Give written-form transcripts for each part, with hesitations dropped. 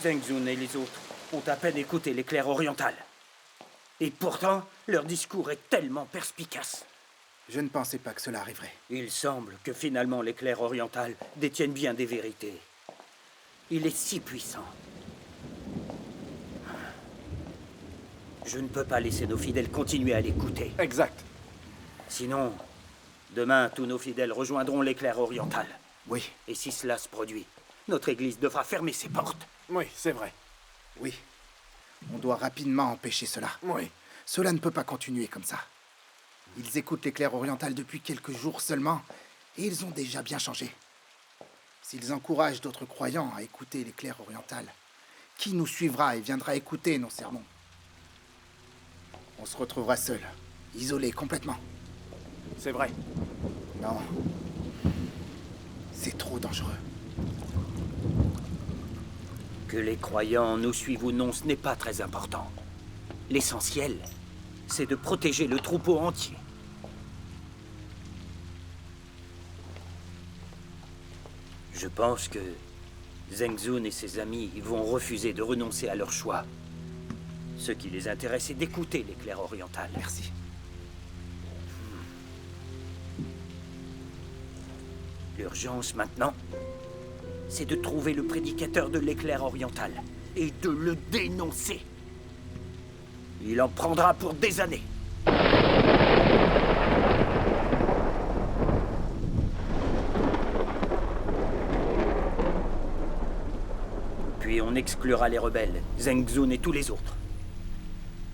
Zheng Zun et les autres ont à peine écouté l'éclair oriental. Et pourtant, leur discours est tellement perspicace. Je ne pensais pas que cela arriverait. Il semble que finalement l'éclair oriental détienne bien des vérités. Il est si puissant. Je ne peux pas laisser nos fidèles continuer à l'écouter. Exact. Sinon, demain, tous nos fidèles rejoindront l'éclair oriental. Oui, Et si cela se produit, notre église devra fermer ses portes. Oui, c'est vrai. oui. On doit rapidement empêcher cela. Oui. Cela ne peut pas continuer comme ça. Ils écoutent l'éclair oriental depuis quelques jours seulement, et ils ont déjà bien changé. S'ils encouragent d'autres croyants à écouter l'éclair oriental, qui nous suivra et viendra écouter nos sermons? On se retrouvera seuls, isolés complètement. C'est vrai. Non. C'est trop dangereux. Que les croyants nous suivent ou non, ce n'est pas très important. L'essentiel, c'est de protéger le troupeau entier. Je pense que Zheng Zun et ses amis vont refuser de renoncer à leur choix. Ce qui les intéresse, c'est d'écouter l'éclair oriental. Merci. L'urgence maintenant, c'est de trouver le prédicateur de l'éclair oriental et de le dénoncer. Il en prendra pour des années. Puis on exclura les rebelles, Zheng Zun et tous les autres.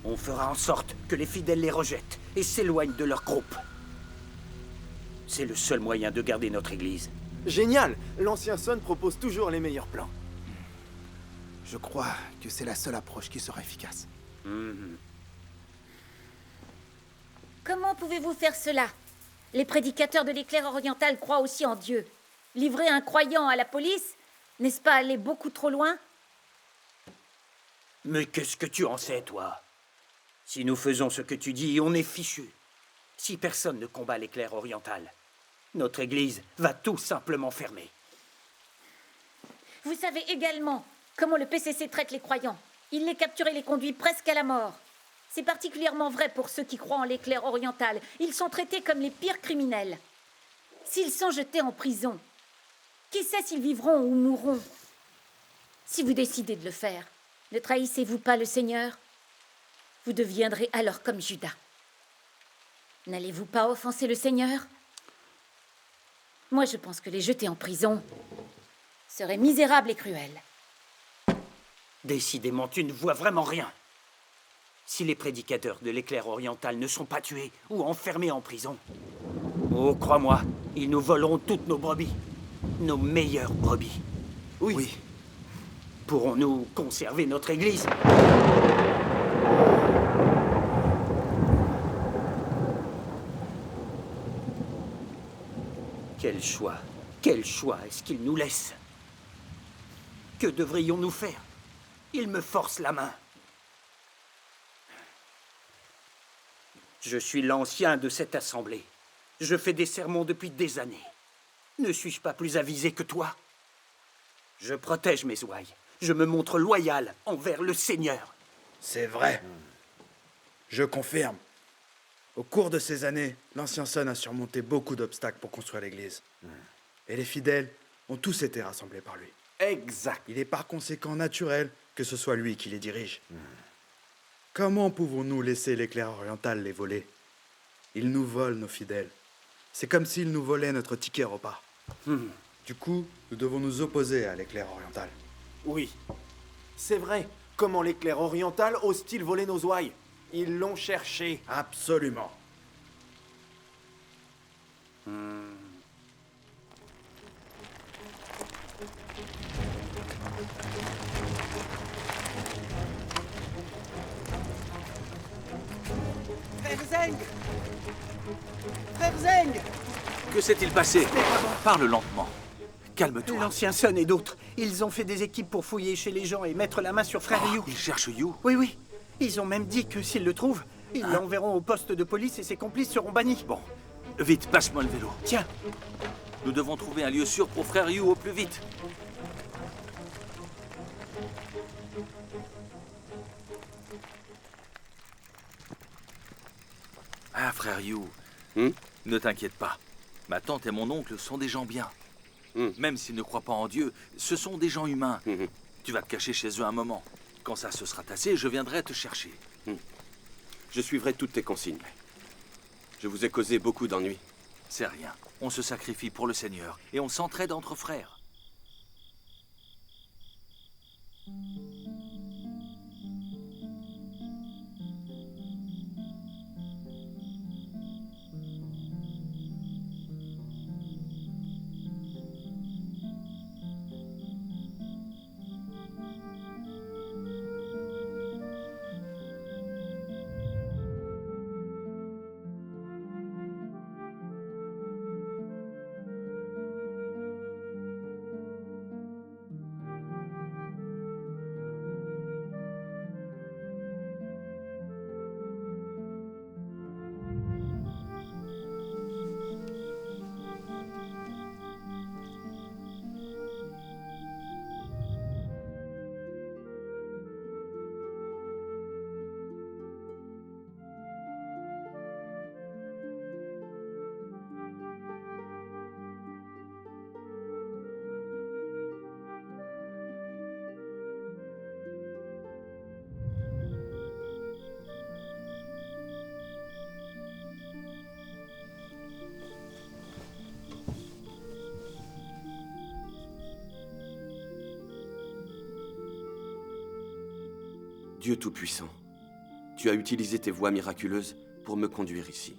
On fera en sorte que les fidèles les rejettent et s'éloignent de leur groupe. C'est le seul moyen de garder notre église. Génial. L'ancien Sun propose toujours les meilleurs plans. Je crois que c'est la seule approche qui sera efficace. Comment pouvez-vous faire cela? Les prédicateurs de l'éclair oriental croient aussi en Dieu. Livrer un croyant à la police, n'est-ce pas aller beaucoup trop loin? Mais qu'est-ce que tu en sais, toi? Si nous faisons ce que tu dis, on est fichus. Si personne ne combat l'éclair oriental, notre église va tout simplement fermer. Vous savez également comment le PCC traite les croyants. Il les capture et les conduit presque à la mort. C'est particulièrement vrai pour ceux qui croient en l'éclair oriental. Ils sont traités comme les pires criminels. S'ils sont jetés en prison, qui sait s'ils vivront ou mourront? Si vous décidez de le faire, ne trahissez-vous pas le Seigneur? Vous deviendrez alors comme Judas. N'allez-vous pas offenser le Seigneur? Moi, je pense que les jeter en prison serait misérable et cruel. Décidément, tu ne vois vraiment rien. Si les prédicateurs de l'éclair oriental ne sont pas tués ou enfermés en prison, oh, crois-moi, ils nous voleront toutes nos brebis. Nos meilleures brebis. Oui. Pourrons-nous conserver notre église? Quel choix? Quel choix est-ce qu'ils nous laissent? Que devrions-nous faire? Ils me forcent la main. Je suis l'ancien de cette assemblée. Je fais des sermons depuis des années. Ne suis-je pas plus avisé que toi? Je protège mes ouailles. Je me montre loyal envers le Seigneur. C'est vrai. Je confirme. Au cours de ces années, l'ancien Sun a surmonté beaucoup d'obstacles pour construire l'église. Et les fidèles ont tous été rassemblés par lui. Exact. Il est par conséquent naturel que ce soit lui qui les dirige. Comment pouvons-nous laisser l'éclair oriental les voler? Ils nous volent nos fidèles. C'est comme s'ils nous volaient notre ticket repas. Du coup, nous devons nous opposer à l'éclair oriental. Oui. C'est vrai. Comment l'éclair oriental ose-t-il voler nos ouailles? Ils l'ont cherché. Absolument. Frère Zheng! Frère Zheng! Que s'est-il passé? Parle lentement. Calme-toi. L'ancien Sun et d'autres, ils ont fait des équipes pour fouiller chez les gens et mettre la main sur Frère Ryu. Il cherche You. Oui. Ils ont même dit que s'ils le trouvent, ils l'enverront au poste de police et ses complices seront bannis. Bon, vite, passe-moi le vélo. Tiens, Nous devons trouver un lieu sûr pour Frère You au plus vite. Ah, frère Yu, ne t'inquiète pas. Ma tante et mon oncle sont des gens bien. Même s'ils ne croient pas en Dieu, ce sont des gens humains. Tu vas te cacher chez eux un moment. Quand ça se sera tassé, je viendrai te chercher. Je suivrai toutes tes consignes. Je vous ai causé beaucoup d'ennuis. C'est rien. On se sacrifie pour le Seigneur et on s'entraide entre frères. Dieu Tout-Puissant, tu as utilisé tes voies miraculeuses pour me conduire ici.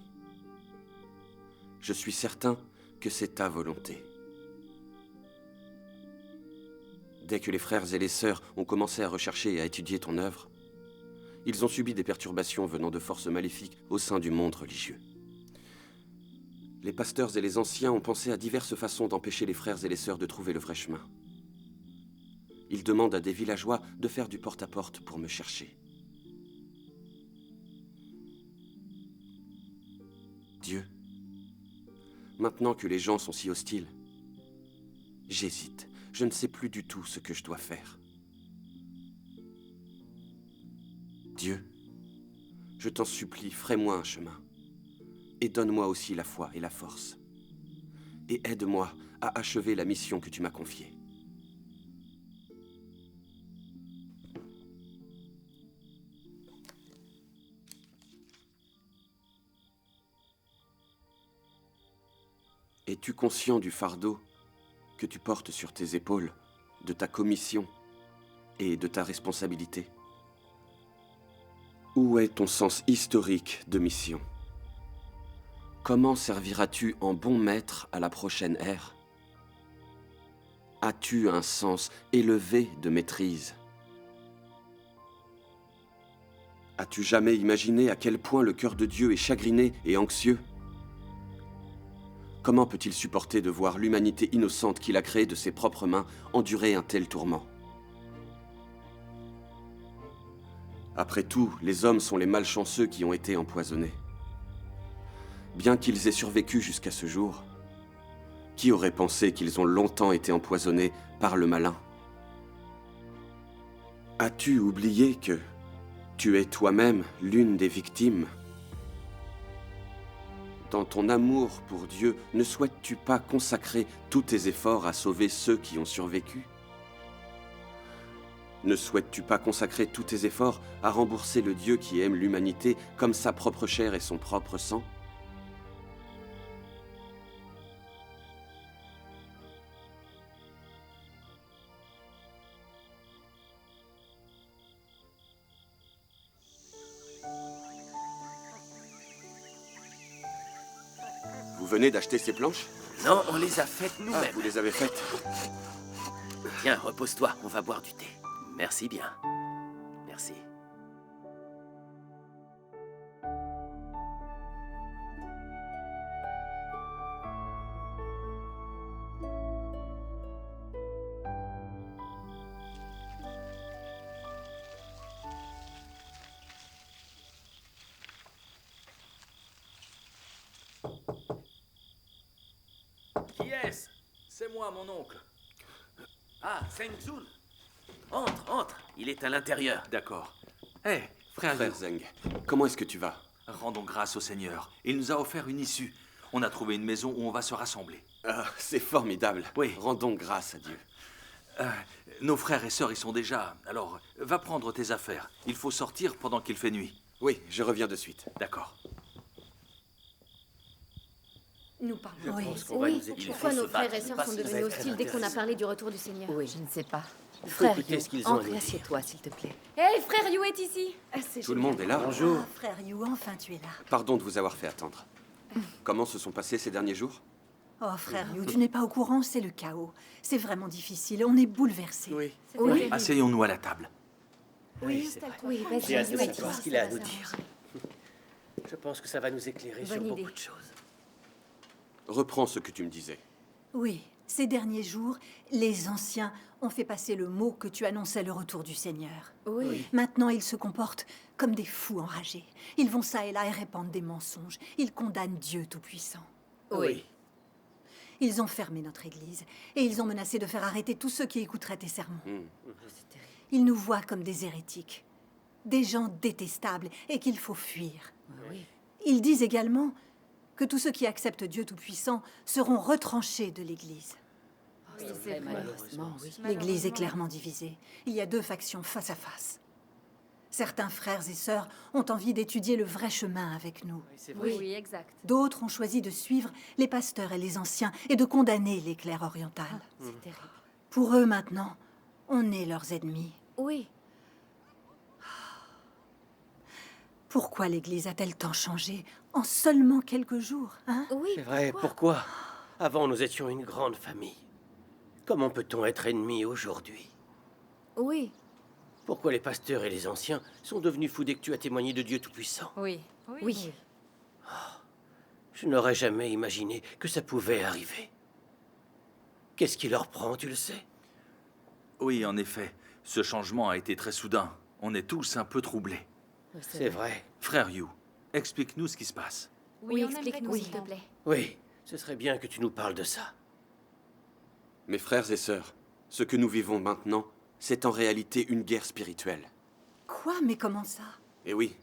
Je suis certain que c'est ta volonté. Dès que les frères et les sœurs ont commencé à rechercher et à étudier ton œuvre, ils ont subi des perturbations venant de forces maléfiques au sein du monde religieux. Les pasteurs et les anciens ont pensé à diverses façons d'empêcher les frères et les sœurs de trouver le vrai chemin. Ils demandent à des villageois de faire du porte-à-porte pour me chercher. Dieu, maintenant que les gens sont si hostiles, j'hésite. Je ne sais plus du tout ce que je dois faire. Dieu, je t'en supplie, ferai-moi un chemin. Et donne-moi aussi la foi et la force. Et aide-moi à achever la mission que tu m'as confiée. Es-tu conscient du fardeau que tu portes sur tes épaules, de ta commission et de ta responsabilité? Où est ton sens historique de mission? Comment serviras-tu en bon maître à la prochaine ère? As-tu un sens élevé de maîtrise? As-tu jamais imaginé à quel point le cœur de Dieu est chagriné et anxieux? Comment peut-il supporter de voir l'humanité innocente qu'il a créée de ses propres mains endurer un tel tourment? Après tout, les hommes sont les malchanceux qui ont été empoisonnés. Bien qu'ils aient survécu jusqu'à ce jour, qui aurait pensé qu'ils ont longtemps été empoisonnés par le malin? As-tu oublié que tu es toi-même l'une des victimes? Dans ton amour pour Dieu, ne souhaites-tu pas consacrer tous tes efforts à sauver ceux qui ont survécu? Ne souhaites-tu pas consacrer tous tes efforts à rembourser le Dieu qui aime l'humanité comme sa propre chair et son propre sang? Vous venez d'acheter ces planches? Non, on les a faites Ah, nous-mêmes. vous les avez faites? Tiens, repose-toi, on va boire du thé. Merci bien. Merci. Qui est-ce? C'est moi, mon oncle. Ah, Zeng Zun. Entre, entre. Il est à l'intérieur. D'accord. Hé, frère Frère Yu, Zeng, comment est-ce que tu vas? rendons grâce au Seigneur. Il nous a offert une issue. On a trouvé une maison où on va se rassembler. Ah, c'est formidable. Oui. Rendons grâce à Dieu. Nos frères et sœurs y sont déjà. Alors, va prendre tes affaires. Il faut sortir pendant qu'il fait nuit. Oui, je reviens de suite. D'accord. Nous parlons. Oui. Pourquoi nos frères et sœurs sont devenus hostiles dès qu'on a parlé du retour du Seigneur? Oui, je ne sais pas. Frère Frère écoutez ce qu'ils Hugh, ont à entre nous et dire. assieds-toi, s'il te plaît. Hé, frère You est ici. Tout le monde est là. Bonjour. Frère You, enfin tu es là. Pardon de vous avoir fait attendre. Comment se sont passés ces derniers jours? Oh frère You, tu n'es pas au courant, c'est le chaos. C'est vraiment difficile, on est bouleversés. Oui. Oui. Asseyons-nous à la table. Oui, c'est vrai. Oui, J'ai vas-y, hâte de You est savoir ici. ce qu'il a à nous dire. Je pense que ça va nous éclairer sur Bonne beaucoup idée. de choses. Reprends ce que tu me disais. Oui, ces derniers jours, les anciens ont fait passer le mot que tu annonçais le retour du Seigneur. Oui. Maintenant, ils se comportent comme des fous enragés. Ils vont ça et là et répandent des mensonges. Ils condamnent Dieu Tout-Puissant. Oui. Ils ont fermé notre église et ils ont menacé de faire arrêter tous ceux qui écouteraient tes sermons. Ils nous voient comme des hérétiques, des gens détestables et qu'il faut fuir. Ils disent également que tous ceux qui acceptent Dieu Tout-Puissant seront retranchés de l'église. Oui, c'est vrai. Malheureusement, oui. L'église est clairement divisée. Il y a deux factions face à face. Certains frères et sœurs ont envie d'étudier le vrai chemin avec nous. C'est vrai. Oui, exact. D'autres ont choisi de suivre les pasteurs et les anciens et de condamner les clercs orientales. C'est terrible. Pour eux maintenant, on est leurs ennemis. Oui. Pourquoi l'Église a-t-elle tant changé en seulement quelques jours, hein? Oui. C'est vrai, pourquoi? Avant, nous étions une grande famille. Comment peut-on être ennemis aujourd'hui? Oui. Pourquoi les pasteurs et les anciens sont devenus fous dès que tu as témoigné de Dieu Tout-Puissant? Oui. Oui. Je n'aurais jamais imaginé que ça pouvait arriver. Qu'est-ce qui leur prend, tu le sais? Oui, en effet. Ce changement a été très soudain. On est tous un peu troublés. C'est vrai. Frère You, explique-nous ce qui se passe. Oui, explique-nous, s'il te plaît. Oui, ce serait bien que tu nous parles de ça. Mes frères et sœurs, ce que nous vivons maintenant, c'est en réalité une guerre spirituelle. Quoi? Mais comment ça? Et oui,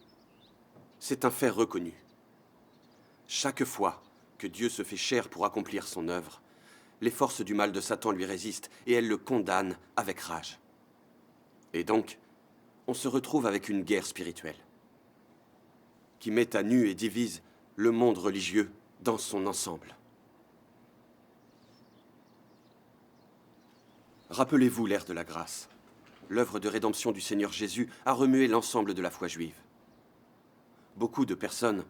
c'est un fait reconnu. Chaque fois que Dieu se fait chair pour accomplir son œuvre, les forces du mal de Satan lui résistent et elles le condamnent avec rage. Et donc, on se retrouve avec une guerre spirituelle qui met à nu et divise le monde religieux dans son ensemble. Rappelez-vous l'ère de la grâce. L'œuvre de rédemption du Seigneur Jésus a remué l'ensemble de la foi juive. Beaucoup de personnes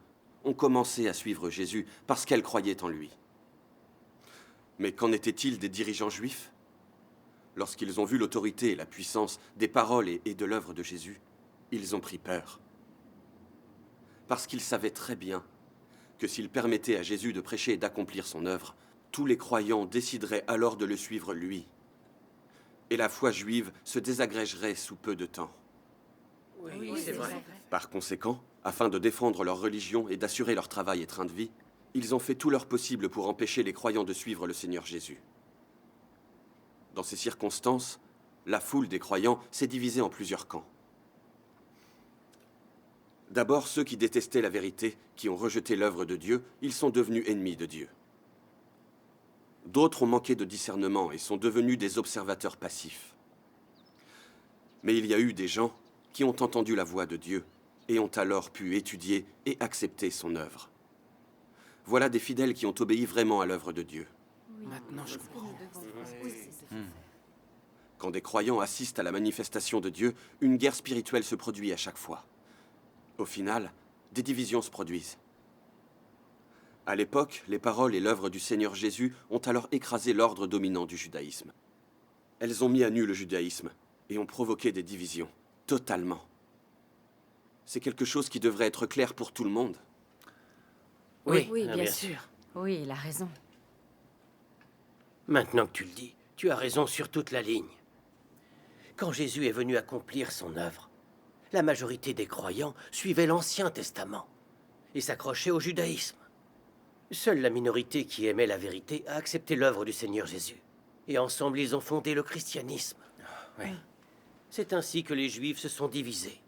ont commencé à suivre Jésus parce qu'elles croyaient en lui. Mais qu'en était-il des dirigeants juifs? Lorsqu'ils ont vu l'autorité et la puissance des paroles et de l'œuvre de Jésus, ils ont pris peur. Parce qu'ils savaient très bien que s'ils permettaient à Jésus de prêcher et d'accomplir son œuvre, tous les croyants décideraient alors de le suivre lui. Et la foi juive se désagrégerait sous peu de temps. Oui, c'est vrai. Par conséquent, afin de défendre leur religion et d'assurer leur travail et train de vie, ils ont fait tout leur possible pour empêcher les croyants de suivre le Seigneur Jésus. Dans ces circonstances, la foule des croyants s'est divisée en plusieurs camps. D'abord, ceux qui détestaient la vérité, qui ont rejeté l'œuvre de Dieu, ils sont devenus ennemis de Dieu. D'autres ont manqué de discernement et sont devenus des observateurs passifs. Mais il y a eu des gens qui ont entendu la voix de Dieu et ont alors pu étudier et accepter son œuvre. Voilà des fidèles qui ont obéi vraiment à l'œuvre de Dieu. Maintenant, je comprends. Quand des croyants assistent à la manifestation de Dieu, une guerre spirituelle se produit à chaque fois. Au final, des divisions se produisent. À l'époque, les paroles et l'œuvre du Seigneur Jésus ont alors écrasé l'ordre dominant du judaïsme. Elles ont mis à nu le judaïsme et ont provoqué des divisions, totalement. C'est quelque chose qui devrait être clair pour tout le monde. Oui, Oui, ah, bien sûr. Oui, il a raison. Maintenant que tu le dis, tu as raison sur toute la ligne. Quand Jésus est venu accomplir son œuvre, la majorité des croyants suivaient l'Ancien Testament et s'accrochaient au judaïsme. Seule la minorité qui aimait la vérité a accepté l'œuvre du Seigneur Jésus. Et ensemble, ils ont fondé le christianisme. C'est ainsi que les Juifs se sont divisés.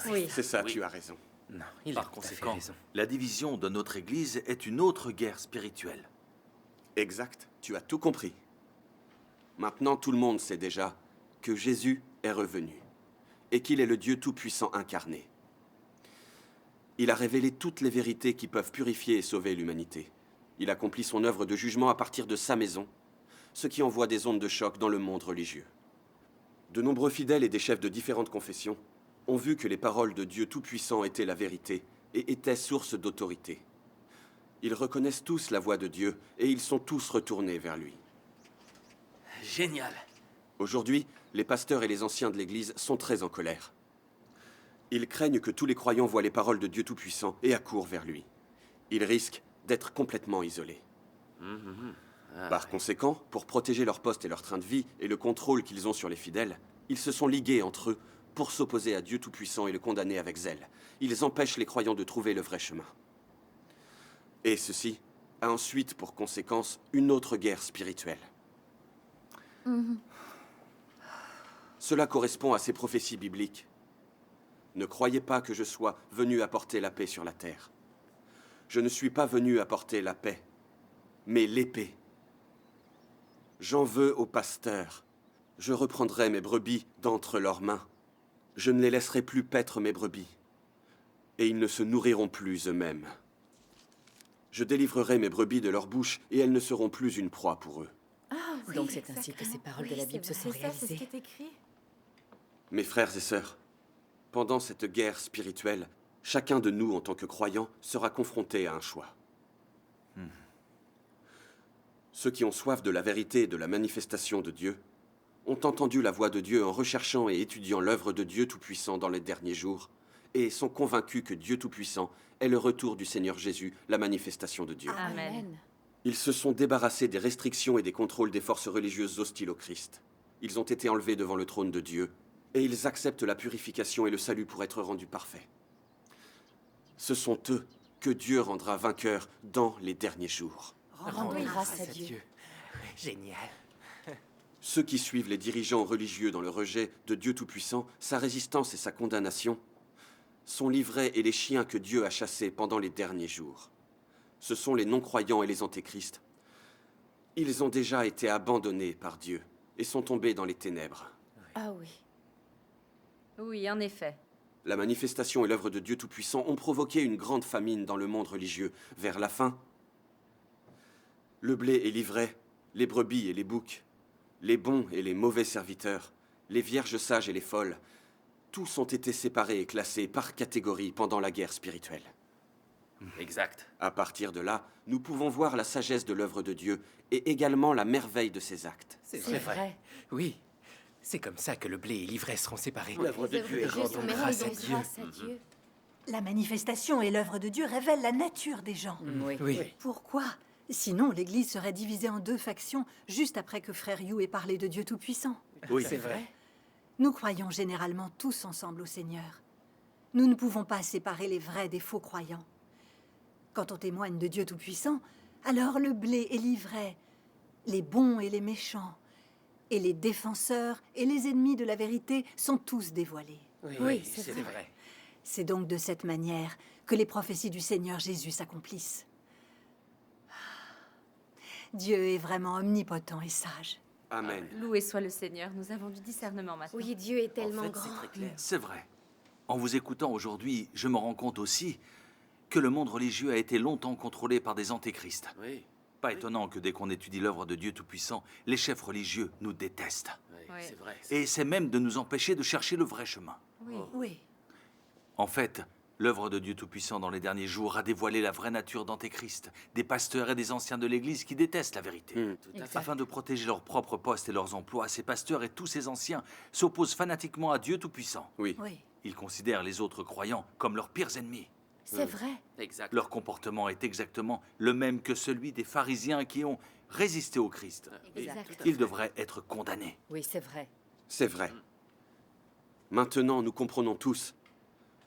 Oui. C'est ça, tu as raison. Non, il Par a tout à fait conséquent, raison. la division de notre Église est une autre guerre spirituelle. Exact, tu as tout compris. Maintenant, tout le monde sait déjà que Jésus est revenu et qu'il est le Dieu Tout-Puissant incarné. Il a révélé toutes les vérités qui peuvent purifier et sauver l'humanité. Il accomplit son œuvre de jugement à partir de sa maison, ce qui envoie des ondes de choc dans le monde religieux. De nombreux fidèles et des chefs de différentes confessions ont vu que les paroles de Dieu Tout-Puissant étaient la vérité et étaient source d'autorité. Ils reconnaissent tous la voix de Dieu et ils sont tous retournés vers lui. Génial. Aujourd'hui, les pasteurs et les anciens de l'Église sont très en colère. Ils craignent que tous les croyants voient les paroles de Dieu Tout-Puissant et accourent vers lui. Ils risquent d'être complètement isolés. Par conséquent, pour protéger leur poste et leur train de vie et le contrôle qu'ils ont sur les fidèles, ils se sont ligués entre eux pour s'opposer à Dieu Tout-Puissant et le condamner avec zèle. Ils empêchent les croyants de trouver le vrai chemin. Et ceci a ensuite pour conséquence une autre guerre spirituelle. Cela correspond à ces prophéties bibliques. Ne croyez pas que je sois venu apporter la paix sur la terre. Je ne suis pas venu apporter la paix, mais l'épée. J'en veux aux pasteurs. Je reprendrai mes brebis d'entre leurs mains. Je ne les laisserai plus paître mes brebis, et ils ne se nourriront plus eux-mêmes. Je délivrerai mes brebis de leur bouche, et elles ne seront plus une proie pour eux. Donc c'est ainsi que ces paroles de la Bible se sont réalisées. Mes frères et sœurs, pendant cette guerre spirituelle, chacun de nous, en tant que croyant, sera confronté à un choix. Ceux qui ont soif de la vérité et de la manifestation de Dieu ont entendu la voix de Dieu en recherchant et étudiant l'œuvre de Dieu Tout-Puissant dans les derniers jours et sont convaincus que Dieu Tout-Puissant est le retour du Seigneur Jésus, la manifestation de Dieu. Amen. Ils se sont débarrassés des restrictions et des contrôles des forces religieuses hostiles au Christ. Ils ont été enlevés devant le trône de Dieu et ils acceptent la purification et le salut pour être rendus parfaits. Ce sont eux que Dieu rendra vainqueurs dans les derniers jours. Rendons grâce à Dieu. Génial. Ceux qui suivent les dirigeants religieux dans le rejet de Dieu Tout-Puissant, sa résistance et sa condamnation, sont livrés et les chiens que Dieu a chassés pendant les derniers jours. Ce sont les non-croyants et les antéchrists. Ils ont déjà été abandonnés par Dieu et sont tombés dans les ténèbres. Ah oui. Oui, en effet. La manifestation et l'œuvre de Dieu Tout-Puissant ont provoqué une grande famine dans le monde religieux. Vers la fin, le blé et l'ivraie, les brebis et les boucs, les bons et les mauvais serviteurs, les vierges sages et les folles, tous ont été séparés et classés par catégorie pendant la guerre spirituelle. Exact. À partir de là, nous pouvons voir la sagesse de l'œuvre de Dieu et également la merveille de ses actes. C'est vrai. Oui. C'est comme ça que le blé et l'ivraie seront séparés. L'œuvre de Dieu est Rendons grâce à Dieu. La manifestation et l'œuvre de Dieu révèlent la nature des gens. Oui. Pourquoi? Sinon, l'Église serait divisée en deux factions juste après que Frère Yu ait parlé de Dieu Tout-Puissant. Oui, c'est vrai. Nous croyons généralement tous ensemble au Seigneur. Nous ne pouvons pas séparer les vrais des faux croyants. Quand on témoigne de Dieu Tout-Puissant, alors le blé et l'ivraie, les bons et les méchants, et les défenseurs et les ennemis de la vérité sont tous dévoilés. Oui, c'est vrai. C'est donc de cette manière que les prophéties du Seigneur Jésus s'accomplissent. Dieu est vraiment omnipotent et sage. Amen. Loué soit le Seigneur, nous avons du discernement maintenant. Oui, Dieu est tellement En fait, grand. c'est très clair. C'est vrai. En vous écoutant aujourd'hui, je me rends compte aussi que le monde religieux a été longtemps contrôlé par des antéchrists. Oui. Pas étonnant que dès qu'on étudie l'œuvre de Dieu Tout-Puissant, les chefs religieux nous détestent. Oui, c'est vrai. Et c'est même de nous empêcher de chercher le vrai chemin. Oui. En fait, l'œuvre de Dieu Tout-Puissant dans les derniers jours a dévoilé la vraie nature d'antéchrist, des pasteurs et des anciens de l'Église qui détestent la vérité. Tout à fait. Afin de protéger leurs propres postes et leurs emplois, ces pasteurs et tous ces anciens s'opposent fanatiquement à Dieu Tout-Puissant. Oui. Oui. Ils considèrent les autres croyants comme leurs pires ennemis. C'est vrai. Exact. Leur comportement est exactement le même que celui des pharisiens qui ont résisté au Christ. Exact. Ils devraient être condamnés. Oui, c'est vrai. C'est vrai. Maintenant, nous comprenons tous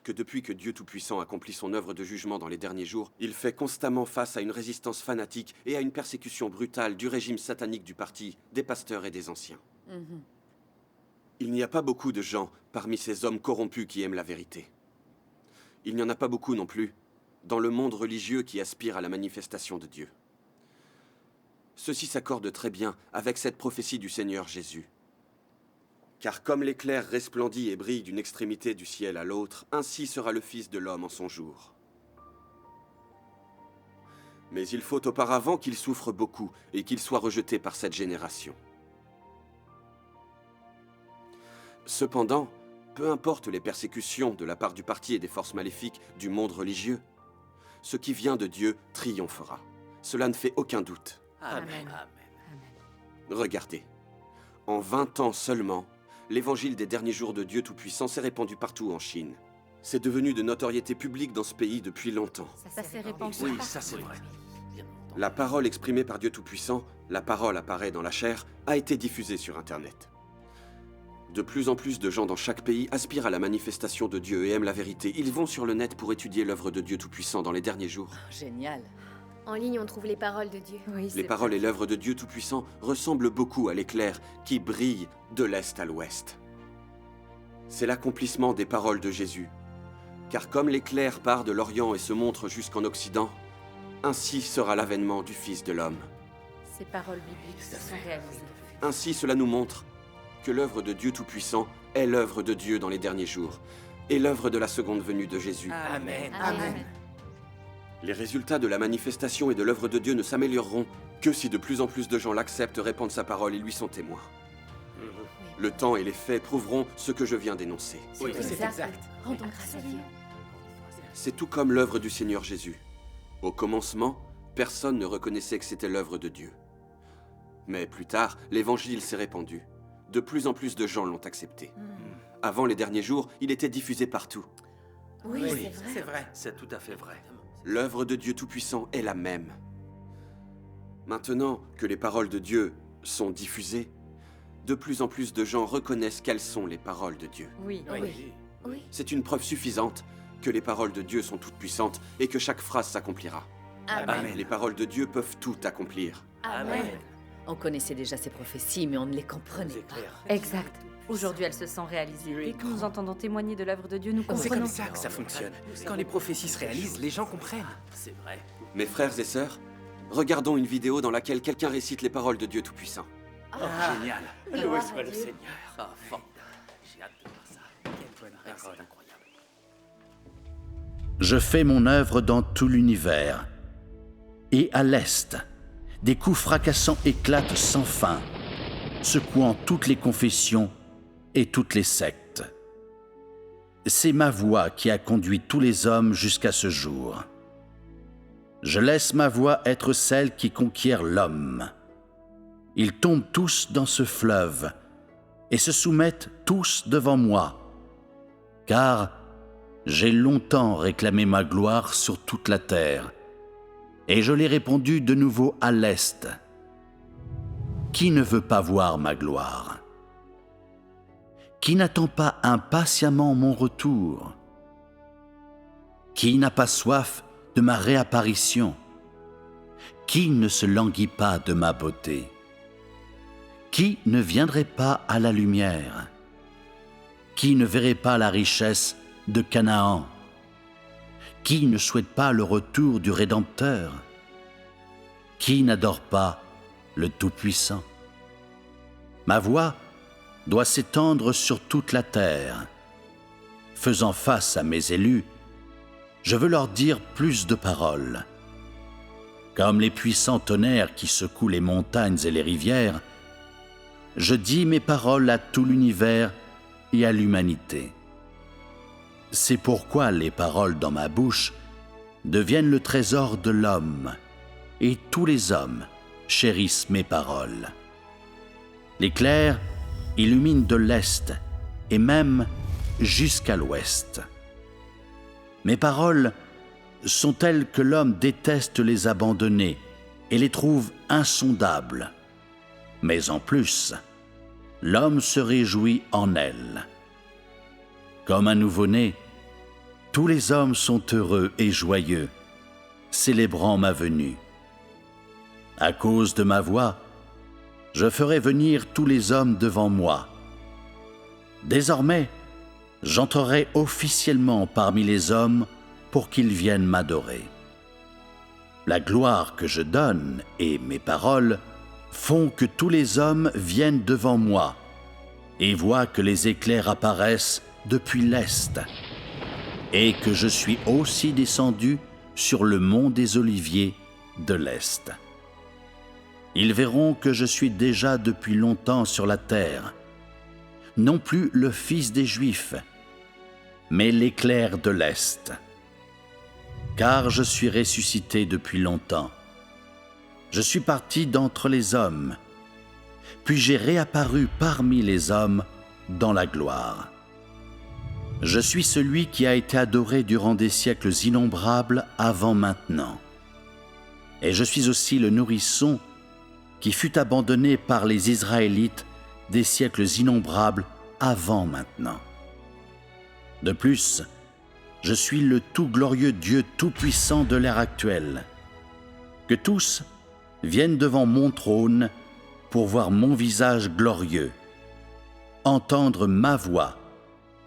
que depuis que Dieu Tout-Puissant accomplit son œuvre de jugement dans les derniers jours, il fait constamment face à une résistance fanatique et à une persécution brutale du régime satanique du parti, des pasteurs et des anciens. Il n'y a pas beaucoup de gens parmi ces hommes corrompus qui aiment la vérité. Il n'y en a pas beaucoup non plus, dans le monde religieux qui aspire à la manifestation de Dieu. Ceci s'accorde très bien avec cette prophétie du Seigneur Jésus. Car comme l'éclair resplendit et brille d'une extrémité du ciel à l'autre, ainsi sera le Fils de l'homme en son jour. Mais il faut auparavant qu'il souffre beaucoup et qu'il soit rejeté par cette génération. Cependant, peu importe les persécutions de la part du parti et des forces maléfiques du monde religieux, ce qui vient de Dieu triomphera. Cela ne fait aucun doute. Amen. Regardez, en 20 ans seulement, l'évangile des derniers jours de Dieu Tout-Puissant s'est répandu partout en Chine. C'est devenu de notoriété publique dans ce pays depuis longtemps. Ça s'est répandu. Oui, ça c'est vrai. La parole exprimée par Dieu Tout-Puissant, la parole apparaît dans la chair, a été diffusée sur Internet. De plus en plus de gens dans chaque pays aspirent à la manifestation de Dieu et aiment la vérité. Ils vont sur le net pour étudier l'œuvre de Dieu Tout-Puissant dans les derniers jours. Génial. En ligne, on trouve les paroles de Dieu. Oui, Les paroles et l'œuvre de Dieu Tout-Puissant ressemblent beaucoup à l'éclair qui brille de l'est à l'ouest. C'est l'accomplissement des paroles de Jésus. Car comme l'éclair part de l'Orient et se montre jusqu'en Occident, ainsi sera l'avènement du Fils de l'homme. Ces paroles bibliques se sont réalisées. Ainsi, cela nous montre que l'œuvre de Dieu Tout-Puissant est l'œuvre de Dieu dans les derniers jours et l'œuvre de la seconde venue de Jésus. Amen. Amen. Les résultats de la manifestation et de l'œuvre de Dieu ne s'amélioreront que si de plus en plus de gens l'acceptent, répandent sa parole et lui sont témoins. Le temps et les faits prouveront ce que je viens d'énoncer. Oui, c'est exact. Rendons grâce à Dieu. C'est tout comme l'œuvre du Seigneur Jésus. Au commencement, personne ne reconnaissait que c'était l'œuvre de Dieu. Mais plus tard, l'évangile s'est répandu. De plus en plus de gens l'ont accepté. Avant les derniers jours, il était diffusé partout. Oui, c'est vrai. C'est tout à fait vrai. L'œuvre de Dieu Tout-Puissant est la même. Maintenant que les paroles de Dieu sont diffusées, de plus en plus de gens reconnaissent quelles sont les paroles de Dieu. Oui. Oui. C'est une preuve suffisante que les paroles de Dieu sont toutes puissantes et que chaque phrase s'accomplira. Amen. Les paroles de Dieu peuvent tout accomplir. Amen. On connaissait déjà ces prophéties, mais on ne les comprenait pas. Exact. Aujourd'hui, elles se sont réalisées. Dès que nous entendons témoigner de l'œuvre de Dieu, nous C'est comprenons. comme ça que ça fonctionne. Quand les prophéties se réalisent, les gens comprennent. C'est vrai. Mes frères et sœurs, regardons une vidéo dans laquelle quelqu'un récite les paroles de Dieu Tout-Puissant. Génial. Loué soit le Seigneur. Ah, formidable. J'ai hâte de voir ça. Quelle bonne parole. Incroyable. Je fais mon œuvre dans tout l'univers. Et à l'Est, des coups fracassants éclatent sans fin, secouant toutes les confessions et toutes les sectes. C'est ma voix qui a conduit tous les hommes jusqu'à ce jour. Je laisse ma voix être celle qui conquiert l'homme. Ils tombent tous dans ce fleuve et se soumettent tous devant moi, car j'ai longtemps réclamé ma gloire sur toute la terre, et je l'ai répandue de nouveau à l'Est. Qui ne veut pas voir ma gloire? Qui n'attend pas impatiemment mon retour? Qui n'a pas soif de ma réapparition? Qui ne se languit pas de ma beauté? Qui ne viendrait pas à la lumière? Qui ne verrait pas la richesse de Canaan? Qui ne souhaite pas le retour du Rédempteur? Qui n'adore pas le Tout-Puissant? Ma voix doit s'étendre sur toute la terre. Faisant face à mes élus, je veux leur dire plus de paroles. Comme les puissants tonnerres qui secouent les montagnes et les rivières, je dis mes paroles à tout l'univers et à l'humanité. C'est pourquoi les paroles dans ma bouche deviennent le trésor de l'homme, et tous les hommes chérissent mes paroles. L'éclair illumine de l'Est et même jusqu'à l'Ouest. Mes paroles sont telles que l'homme déteste les abandonner et les trouve insondables. Mais en plus, l'homme se réjouit en elles. Comme un nouveau-né, tous les hommes sont heureux et joyeux, célébrant ma venue. À cause de ma voix, je ferai venir tous les hommes devant moi. Désormais, j'entrerai officiellement parmi les hommes pour qu'ils viennent m'adorer. La gloire que je donne et mes paroles font que tous les hommes viennent devant moi et voient que les éclairs apparaissent depuis l'Est et que je suis aussi descendu sur le mont des Oliviers de l'Est. Ils verront que je suis déjà depuis longtemps sur la terre, non plus le Fils des Juifs, mais l'éclair de l'Est. Car je suis ressuscité depuis longtemps. Je suis parti d'entre les hommes, puis j'ai réapparu parmi les hommes dans la gloire. Je suis celui qui a été adoré durant des siècles innombrables avant maintenant. Et je suis aussi le nourrisson qui fut abandonné par les Israélites des siècles innombrables avant maintenant. De plus, je suis le tout glorieux Dieu tout-puissant de l'ère actuelle. Que tous viennent devant mon trône pour voir mon visage glorieux, entendre ma voix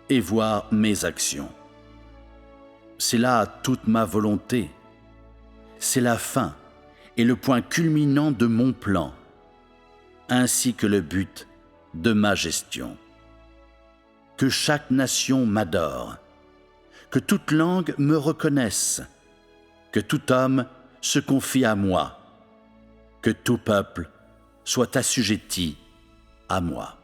et voir mes actions. C'est là toute ma volonté. C'est la fin et le point culminant de mon plan, ainsi que le but de ma gestion. Que chaque nation m'adore, que toute langue me reconnaisse, que tout homme se confie à moi, que tout peuple soit assujetti à moi.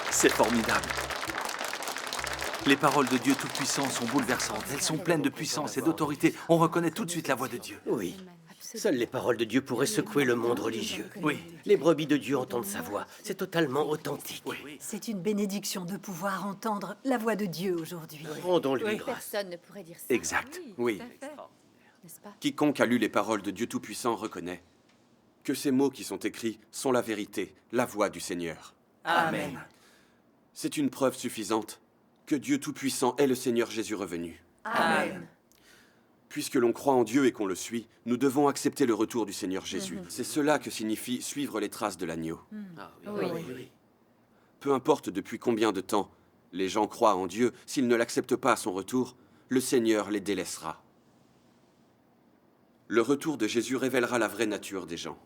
C'est formidable. Les paroles de Dieu Tout-Puissant sont bouleversantes. Elles sont pleines de puissance et d'autorité. On reconnaît tout de suite la voix de Dieu. Oui. Seules les paroles de Dieu pourraient secouer le monde religieux. Oui. Les brebis de Dieu entendent sa voix. C'est totalement authentique. C'est une bénédiction de pouvoir entendre la voix de Dieu aujourd'hui. Rendons-lui grâce. Personne ne pourrait dire ça. Exact. Oui. N'est-ce pas? Quiconque a lu les paroles de Dieu Tout-Puissant reconnaît que ces mots qui sont écrits sont la vérité, la voix du Seigneur. Amen. C'est une preuve suffisante que Dieu Tout-Puissant est le Seigneur Jésus revenu. Amen. Puisque l'on croit en Dieu et qu'on le suit, nous devons accepter le retour du Seigneur Jésus. C'est cela que signifie suivre les traces de l'agneau. Peu importe depuis combien de temps les gens croient en Dieu, s'ils ne l'acceptent pas à son retour, le Seigneur les délaissera. Le retour de Jésus révélera la vraie nature des gens.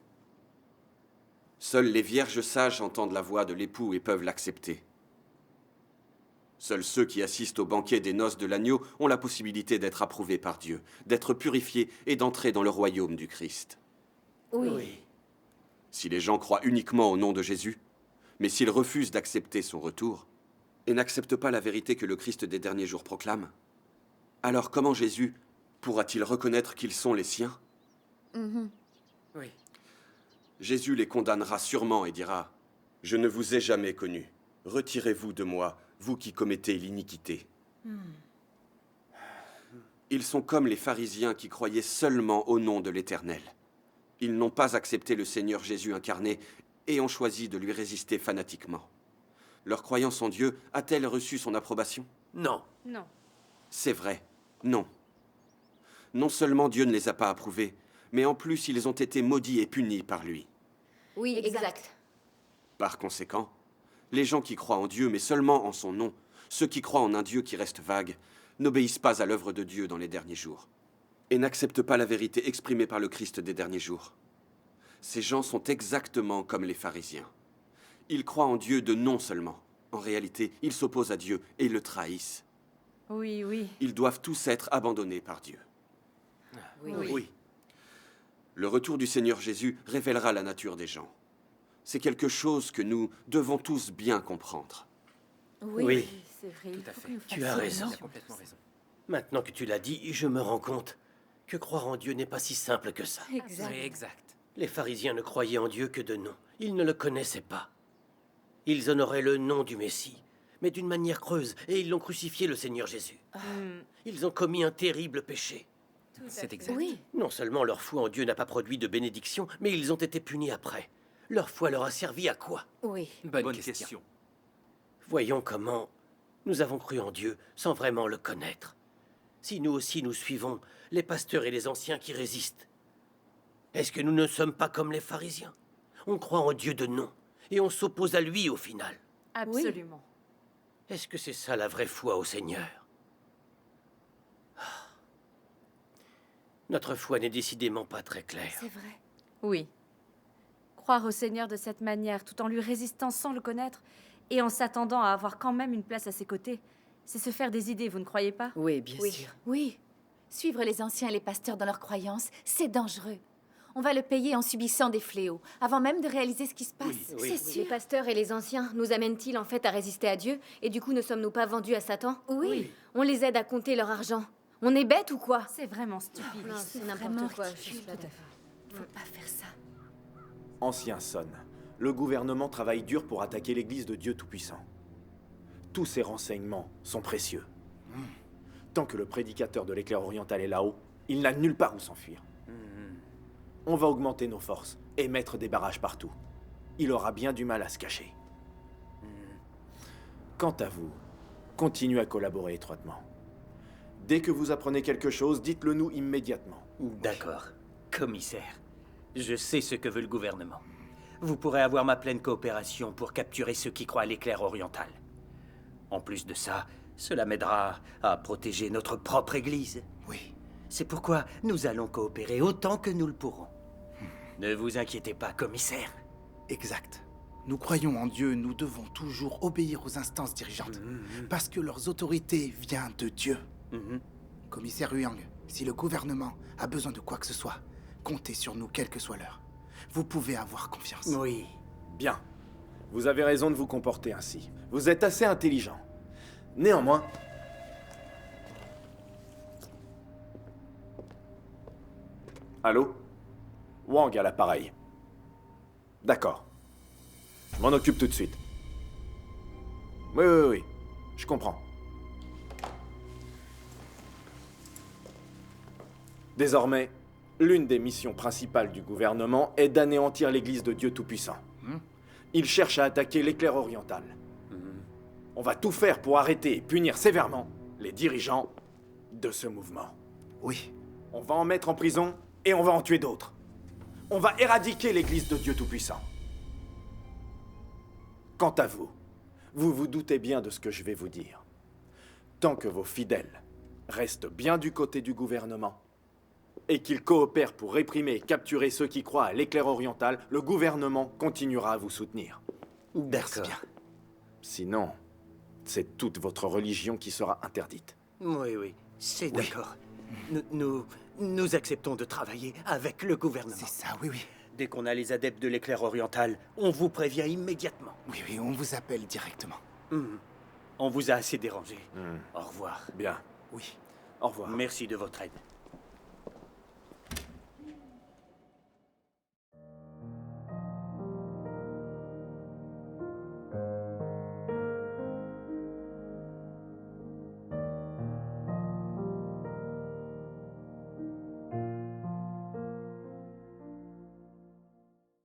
Seuls les vierges sages entendent la voix de l'époux et peuvent l'accepter. Seuls ceux qui assistent au banquet des noces de l'agneau ont la possibilité d'être approuvés par Dieu, d'être purifiés et d'entrer dans le royaume du Christ. Oui. Si les gens croient uniquement au nom de Jésus, mais s'ils refusent d'accepter son retour et n'acceptent pas la vérité que le Christ des derniers jours proclame, alors comment Jésus pourra-t-il reconnaître qu'ils sont les siens? Oui. Jésus les condamnera sûrement et dira « Je ne vous ai jamais connus. Retirez-vous de moi, vous qui commettez l'iniquité. » Ils sont comme les pharisiens qui croyaient seulement au nom de l'Éternel. Ils n'ont pas accepté le Seigneur Jésus incarné et ont choisi de lui résister fanatiquement. Leur croyance en Dieu a-t-elle reçu son approbation? Non. Non. C'est vrai, non. Non seulement Dieu ne les a pas approuvés, mais en plus ils ont été maudits et punis par lui. Oui, exact. Par conséquent, les gens qui croient en Dieu, mais seulement en son nom, ceux qui croient en un Dieu qui reste vague, n'obéissent pas à l'œuvre de Dieu dans les derniers jours et n'acceptent pas la vérité exprimée par le Christ des derniers jours. Ces gens sont exactement comme les pharisiens. Ils croient en Dieu de nom seulement. En réalité, ils s'opposent à Dieu et le trahissent. Oui, oui. Ils doivent tous être abandonnés par Dieu. Oui. Le retour du Seigneur Jésus révélera la nature des gens. C'est quelque chose que nous devons tous bien comprendre. Oui. C'est vrai. Tout à fait. Tu as raison. Complètement raison. Maintenant que tu l'as dit, je me rends compte que croire en Dieu n'est pas si simple que ça. Exact. Oui, exact. Les pharisiens ne croyaient en Dieu que de nom. Ils ne le connaissaient pas. Ils honoraient le nom du Messie, mais d'une manière creuse, et ils l'ont crucifié, le Seigneur Jésus. Ils ont commis un terrible péché. C'est exact. Oui. Non seulement leur foi en Dieu n'a pas produit de bénédiction, mais ils ont été punis après. Leur foi leur a servi à quoi? Oui. Bonne question. Voyons comment nous avons cru en Dieu sans vraiment le connaître. Si nous aussi nous suivons les pasteurs et les anciens qui résistent, est-ce que nous ne sommes pas comme les pharisiens? On croit en Dieu de nom, et on s'oppose à lui au final. Absolument. Est-ce que c'est ça la vraie foi au Seigneur? Notre foi n'est décidément pas très claire. C'est vrai. Oui. Croire au Seigneur de cette manière, tout en lui résistant sans le connaître, et en s'attendant à avoir quand même une place à ses côtés, c'est se faire des idées, vous ne croyez pas? Oui, bien sûr. Oui. Suivre les anciens et les pasteurs dans leurs croyances, c'est dangereux. On va le payer en subissant des fléaux, avant même de réaliser ce qui se passe. C'est sûr. Les pasteurs et les anciens nous amènent-ils en fait à résister à Dieu? Et du coup, ne sommes-nous pas vendus à Satan? Oui. On les aide à compter leur argent. On est bêtes ou quoi? C'est vraiment stupide. Non, c'est n'importe quoi. Faut pas faire ça. Ancien Son, le gouvernement travaille dur pour attaquer l'Église de Dieu Tout-Puissant. Tous ces renseignements sont précieux. Tant que le prédicateur de l'éclair oriental est là-haut, il n'a nulle part où s'enfuir. On va augmenter nos forces et mettre des barrages partout. Il aura bien du mal à se cacher. Quant à vous, continuez à collaborer étroitement. Dès que vous apprenez quelque chose, dites-le nous immédiatement. D'accord. Commissaire, je sais ce que veut le gouvernement. Vous pourrez avoir ma pleine coopération pour capturer ceux qui croient à l'éclair oriental. En plus de ça, cela m'aidera à protéger notre propre Église. Oui. C'est pourquoi nous allons coopérer autant que nous le pourrons. Ne vous inquiétez pas, commissaire. Exact. Nous croyons en Dieu, nous devons toujours obéir aux instances dirigeantes. Parce que leur autorité vient de Dieu. Commissaire Huyang, si le gouvernement a besoin de quoi que ce soit, comptez sur nous, quelle que soit l'heure. Vous pouvez avoir confiance. Oui. Bien. Vous avez raison de vous comporter ainsi. Vous êtes assez intelligent. Néanmoins... Allô? Wang à l'appareil. D'accord. Je m'en occupe tout de suite. Oui. Je comprends. Désormais, l'une des missions principales du gouvernement est d'anéantir l'Église de Dieu Tout-Puissant. Il cherche à attaquer l'éclair oriental. On va tout faire pour arrêter et punir sévèrement les dirigeants de ce mouvement. Oui. On va en mettre en prison et on va en tuer d'autres. On va éradiquer l'Église de Dieu Tout-Puissant. Quant à vous, vous vous doutez bien de ce que je vais vous dire. Tant que vos fidèles restent bien du côté du gouvernement et qu'ils coopèrent pour réprimer et capturer ceux qui croient à l'éclair oriental, le gouvernement continuera à vous soutenir. D'accord. Bien. Sinon, c'est toute votre religion qui sera interdite. Oui, c'est d'accord. Nous acceptons de travailler avec le gouvernement. C'est ça, oui. Dès qu'on a les adeptes de l'éclair oriental, on vous prévient immédiatement. Oui, on vous appelle directement. On vous a assez dérangé. Au revoir. Bien. Oui. Au revoir. Merci de votre aide.